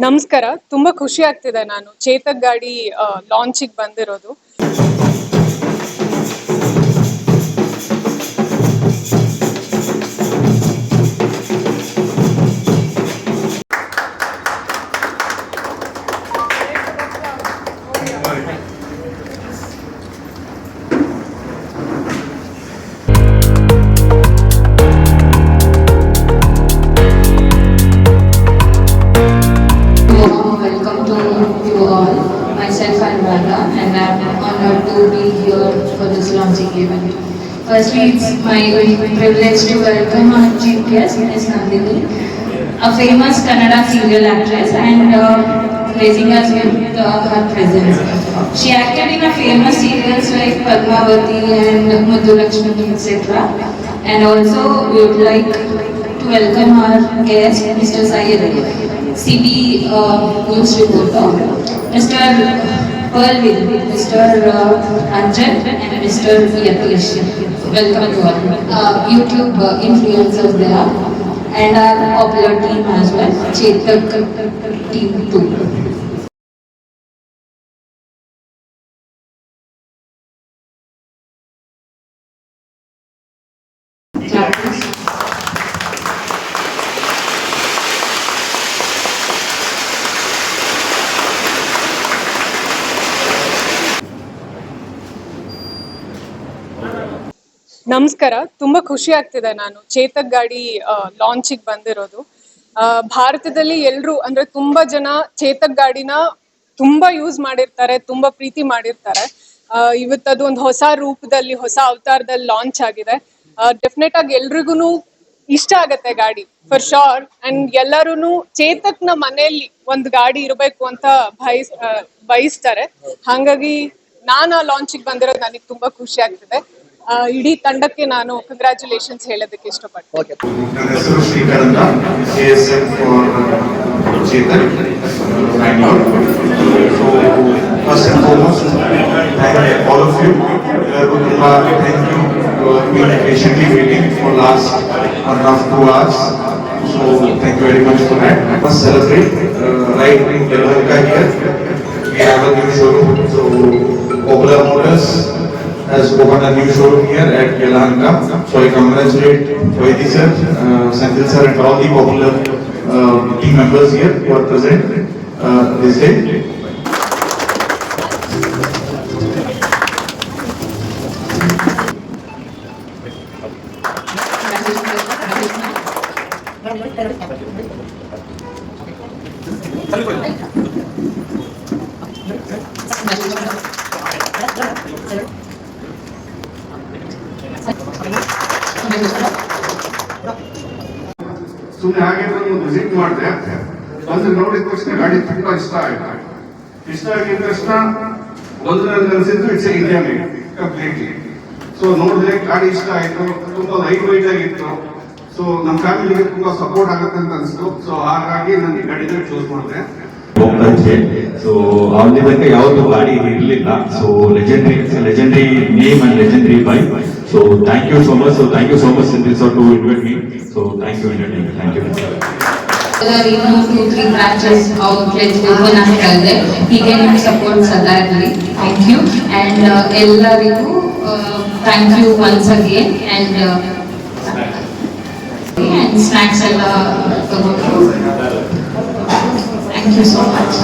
ನಮಸ್ಕಾರ. ತುಂಬಾ ಖುಷಿ ಆಗ್ತಿದೆ ನಾನು ಚೇತಕ್ ಗಾಡಿ ಲಾಂಚಿಗೆ ಬಂದಿರೋದು. Welcome to you all. Myself Anuragha, and I'm honored to be here for this launching event. Firstly, it's my privilege to welcome our chief guest, Ms. Nandini, a famous Kannada serial actress, and gracing us with her presence. She acted in a famous serials like Padmavati and Muddu Lakshmi, etc. And also, we would like to welcome our guest, Mr. Syed, CB News reporter, Mr. Perlvin, Mr. Anjan, and Mr. Yatish. Welcome to all. YouTube influencers there, and our popular team as well, Chetak team 2. ನಮಸ್ಕಾರ. ತುಂಬಾ ಖುಷಿ ಆಗ್ತಿದೆ ನಾನು ಚೇತಕ್ ಗಾಡಿ ಲಾಂಚಿಗೆ ಬಂದಿರೋದು. ಭಾರತದಲ್ಲಿ ಎಲ್ರು ಅಂದ್ರೆ ತುಂಬಾ ಜನ ಚೇತಕ್ ಗಾಡಿನ ತುಂಬಾ ಯೂಸ್ ಮಾಡಿರ್ತಾರೆ, ತುಂಬಾ ಪ್ರೀತಿ ಮಾಡಿರ್ತಾರೆ. ಇವತ್ತದು ಒಂದು ಹೊಸ ರೂಪದಲ್ಲಿ, ಹೊಸ ಅವತಾರದಲ್ಲಿ ಲಾಂಚ್ ಆಗಿದೆ. ಡೆಫಿನೆಟ್ ಆಗಿ ಎಲ್ರಿಗೂ ಇಷ್ಟ ಆಗತ್ತೆ ಗಾಡಿ ಫಾರ್ ಶೋರ್. ಅಂಡ್ ಎಲ್ಲರೂ ಚೇತಕ್ ನ ಮನೆಯಲ್ಲಿ ಒಂದು ಗಾಡಿ ಇರಬೇಕು ಅಂತ ಬಯಸ್ತಾರೆ. ಹಾಗಾಗಿ ನಾನು ಆ ಲಾಂಚಿಗೆ ಬಂದಿರೋದು ನನಗೆ ತುಂಬಾ ಖುಷಿ ಆಗ್ತಿದೆ. ಇಡೀ ತಂಡಕ್ಕೆ ನಾನು ಕಂಗ್ರ್ಯಾಚುಲೇಷನ್ಸ್ ಹೇಳೋದಕ್ಕೆ ಇಷ್ಟಪಡ್ತೀನಿ. ನನ್ನ ಹೆಸರು ಶ್ರೀಕರ್ ಅಂತ, ASF Chetan Bangalore. So first and foremost thank all of you. ಎಲ್ಲರಿಗೂ ತುಂಬಾ thank you. Been patiently waiting for last 1.5 to 2 hours. So thank you very much for that. I must celebrate right in Yelahanka here. We have a new showroom. So Popular Motors has opened a new showroom here at Yelahanka. So I congratulate Vaidhi sir, Senthil sir, and all the Popular team members here who are present this day. ಸುಮ್ಮನೆ ಹಾಗೆ ಒಂದು visit ಮಾಡಿದೆ. ಬಂದು ನೋಡಿದ ತಕ್ಷಣ ಗಾಡಿ ತುಂಬಾ ಇಷ್ಟ ಆಯ್ತು. ಇಷ್ಟ ಆಗಿದ ತಕ್ಷಣ ಒಂದು ನನಗೆ ಅನಿಸಿದ್ದು it's India made completely. So ನೋಡಿದ್ರೆ ಗಾಡಿ ಇಷ್ಟ ಆಯ್ತು. ತುಂಬಾ ಲೈಟ್ ವೈಟ್ ಆಗಿತ್ತು. ಸೊ ನಮ್ಮ ಫ್ಯಾಮಿಲಿಗೆ ತುಂಬಾ ಸಪೋರ್ಟ್ ಆಗುತ್ತೆ ಅಂತ ಅನಿಸ್ತು. ಸೊ ಹಾಗಾಗಿ ನಾನು ಈ ಗಾಡಿನ ಚೂಸ್ ಮಾಡಿದೆ. ಸೊ ಅವನ ತನಕ ಯಾವತ್ತು ಗಾಡಿ ಇರಲಿಲ್ಲ. So legendary name and legendary bike. So thank you so much. So thank you so much Senthil sir to invite me. So thank you India. Thank you. ಇನ್ನೂ 2-3 branches outlets open ಆಗ್ತಾ ಇದೆ. ಹೀಗೆ ನಿಮ್ಮ ಸಪೋರ್ಟ್ ಸದಾ ಇರಲಿ. Thank you. ಅಂಡ್ ಎಲ್ಲರಿಗೂ thank you once again. And snacks ಎಲ್ಲ ತಗೊಂಡು ಥ್ಯಾಂಕ್ ಯು ಸೋ ಮಚ್.